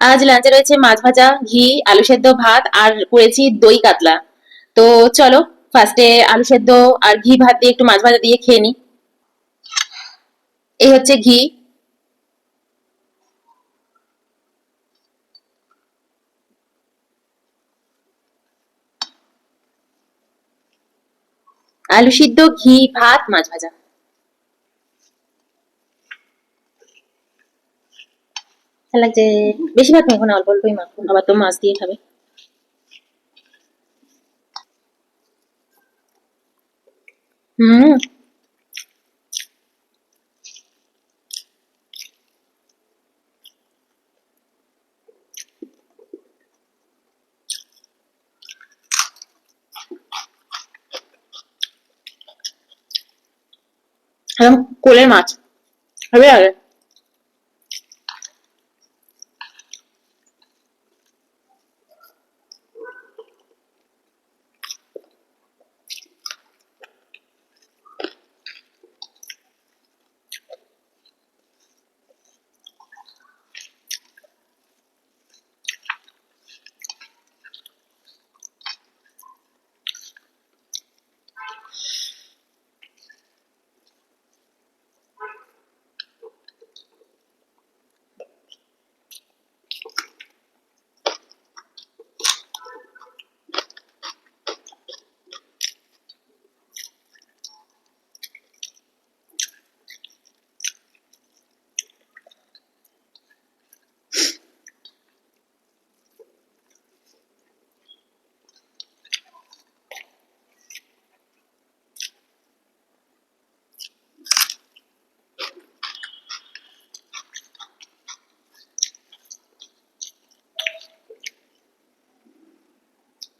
আজ লাঞ্চে রয়েছে মাছ ভাজা, ঘি, আলু সেদ্ধ, ভাত আর করেছি দই কাতলা। তো চলো ফার্স্টে আলু সেদ্ধ আর ঘি ভাত দিয়ে একটু মাছ ভাজা দিয়ে খেয়ে নি। এই হচ্ছে ঘি। আলু সিদ্ধ, ঘি, ভাত, মাছ ভাজা। ভালো লাগছে। বেশি ভাত মেখো না, অল্প অল্পই মাখো, আবার তো মাছ দিয়ে খাবে। হুম। একদম কোলের মাছ। হবে আগে।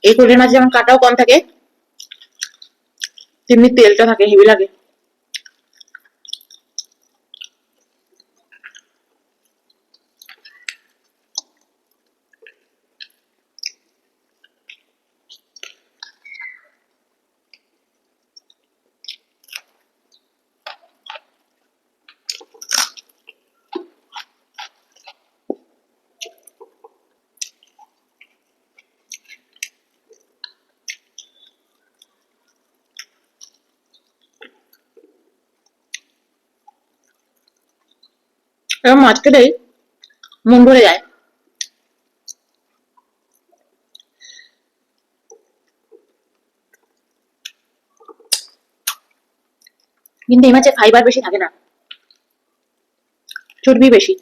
এই কোলের মাছ যেমন কাটাও কম থাকে, তেমনি তেলটা থাকে, হেভি লাগে। এবার মাছ খেলেই মন ভরে যায়। কিন্তু এই মাছে ফাইবার বেশি থাকে না, চর্বি বেশি।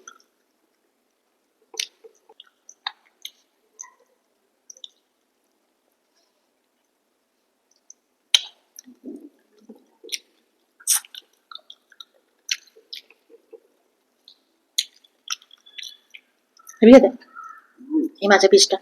হেভি খেতে এই মাছের পিসটা।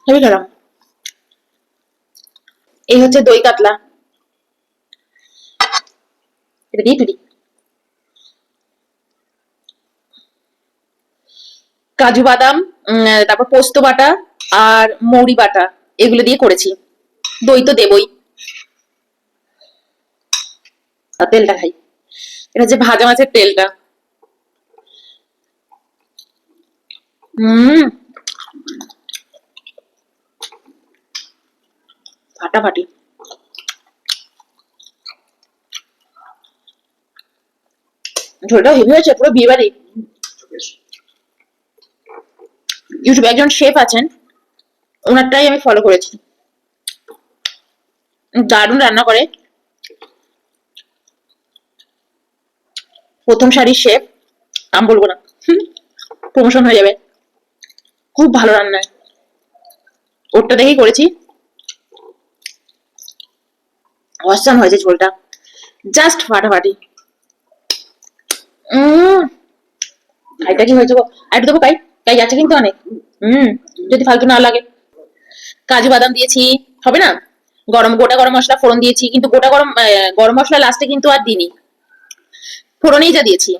হেভি খেলাম। এই হচ্ছে দই কাতলা। এটা দিয়ে তুলি কাজু বাদাম, তারপর পোস্ত বাটা আর মৌরি বাটা, এগুলো দিয়ে করেছি। দই তো দেবই। আর তেলটা খাই। এটা হচ্ছে ভাজা মাছের তেলটা। হুম। ফাটাফাটি। ঝোলটা হেভি হয়েছে, পুরো বিয়ে বাড়ি। ইউটিউবে একজন শেফ আছেন, ওনারটাই আমি ফলো করেছি। দারুণ রান্না করে, প্রথম সারির শেফ, আমি বলবো না, প্রমোশন হয়ে যাবে। খুব ভালো রান্নায়, ওরটা দেখেই করেছি। অসাম হয়েছে ঝোলটা, জাস্ট ফাটাফাটি। উম এটা কি হয়েছে গো, আর একটু দেবো কাই, কাই আছে কিন্তু অনেক। হুম, যদি ফালতু না লাগে। কাজু বাদাম দিয়েছি, হবে না? গোটা গরম মশলা ফোড়ন দিয়েছি, কিন্তু গোটা গরম মশলা লাস্টে কিন্তু আর দিইনি, ফোড়নেই যা দিয়েছি।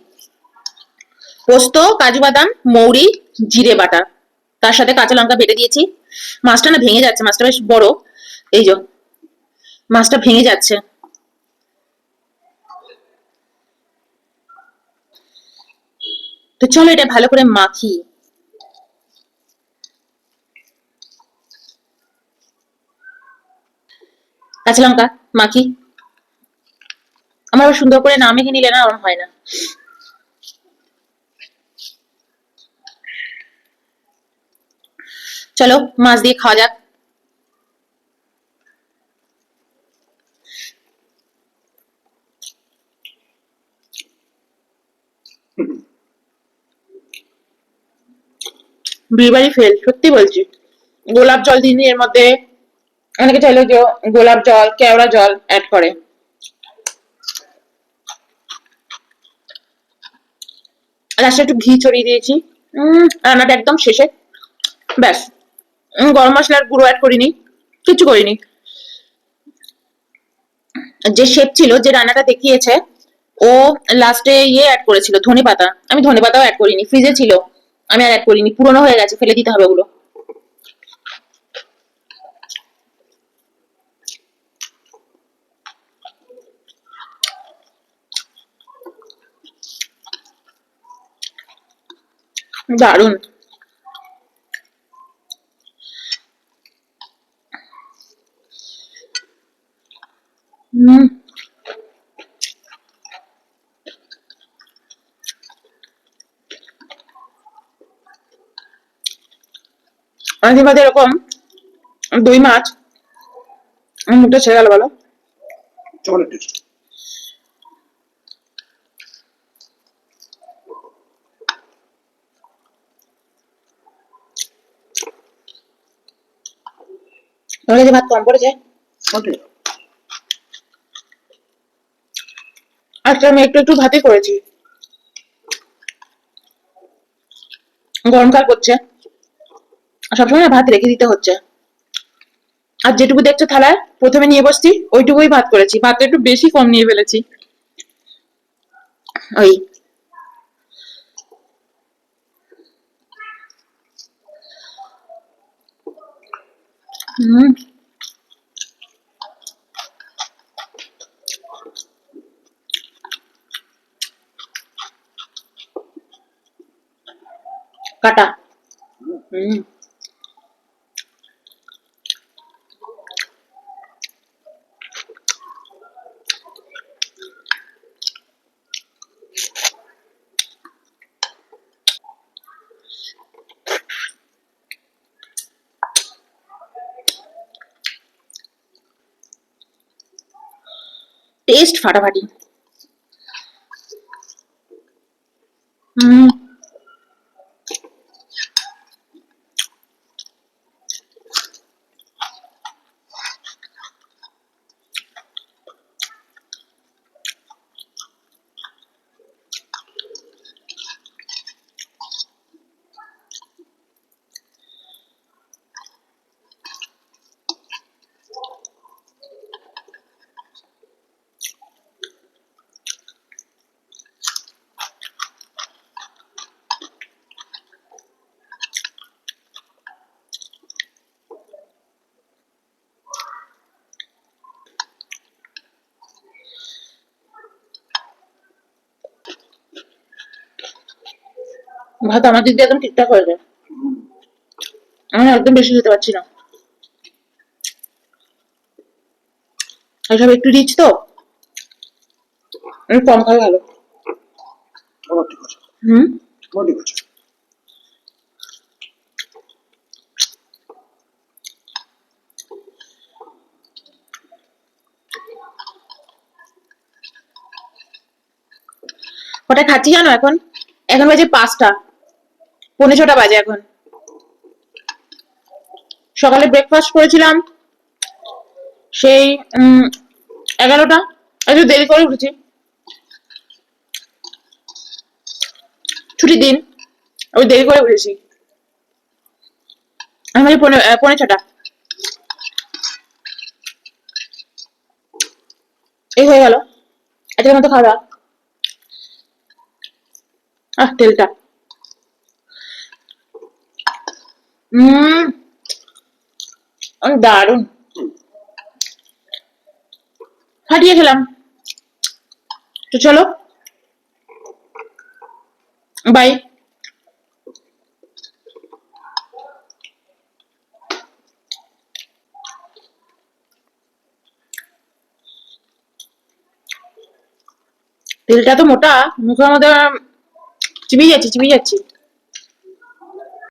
পোস্ত, কাজু বাদাম, মৌরি, জিরে বাটা, তার সাথে কাঁচা লঙ্কা বেটে দিয়েছি। মাছটা না ভেঙে যাচ্ছে, মাছটা বেশ বড়, এই যে মাছটা ভেঙে যাচ্ছে। তো চলো এটা ভালো করে মাখি। কাঁচা লঙ্কা মাখি, আমার আবার সুন্দর করে না মেখে নিলে না ওরম হয় না। চলো মাছ দিয়ে খাওয়া যাক। বিয়েবাড়ি ফেল, সত্যি বলছি। গোলাপ জল দিইনি এর মধ্যে, অনেকে চাইলে যে গোলাপ জল, কেওড়া জল অ্যাড করে। লাস্টে একটু ঘি ছড়িয়ে দিয়েছি। রান্নাটা একদম শেষে, ব্যাস। গরম মশলার গুঁড়ো অ্যাড করিনি, কিছু করিনি। যে শেফ ছিল, যে রান্নাটা দেখিয়েছে, ও লাস্টে ইয়ে অ্যাড করেছিল ধনে পাতা, আমি ধনে পাতাও অ্যাড করিনি, ফ্রিজে ছিল, আমি আর অ্যাড করিনি, পুরনো হয়ে গেছে, ফেলে দিতে হবে ওগুলো। দারুন। হম, মাঝে মাঝে এরকম দই মাছ মুখটা ছেড়ে গেল বলো। Chocolate test. তোমার কাছে ভাত কম পড়েছে? আজকে আমি একটু একটু ভাতই করেছি, গরমকাল করছে, সবসময় না ভাত রেখে দিতে হচ্ছে। আর যেটুকু দেখছো থালায় প্রথমে নিয়ে বসছি, ওইটুকুই ভাত করেছি, ভাতটা একটু বেশি কম নিয়ে ফেলেছি। ওই কাটা। টেস্ট ফাটাফাটি। হুম, ভাত আমার দিক দিয়ে একদম ঠিকঠাক হয়েছে, আমি একদম বেশি খেতে পারছি না, এসব একটু রিচ তো, আমি কম খাই ভালো। ঠিক আছে। হুম, ঠিক আছে। কটা খাচ্ছি জানো এখন? এখন বাজে 5টা, পৌনে 6টা বাজে এখন। সকালে ব্রেকফাস্ট করেছিলাম সেই 11টা, একটু দেরি করে উঠেছি, ছুটির দিন, ওই দেরি করে উঠেছি। আমি বাজে পৌনে 6টা। এই হয়ে গেল আজকের মতো খাওয়া দাওয়া। তেলটা দারুন, ফাটিয়ে খেলাম। তো চলো, বাই। তেলটা তো মোটা, মুখের মধ্যে চিবিয়ে যাচ্ছি চিবিয়ে যাচ্ছি।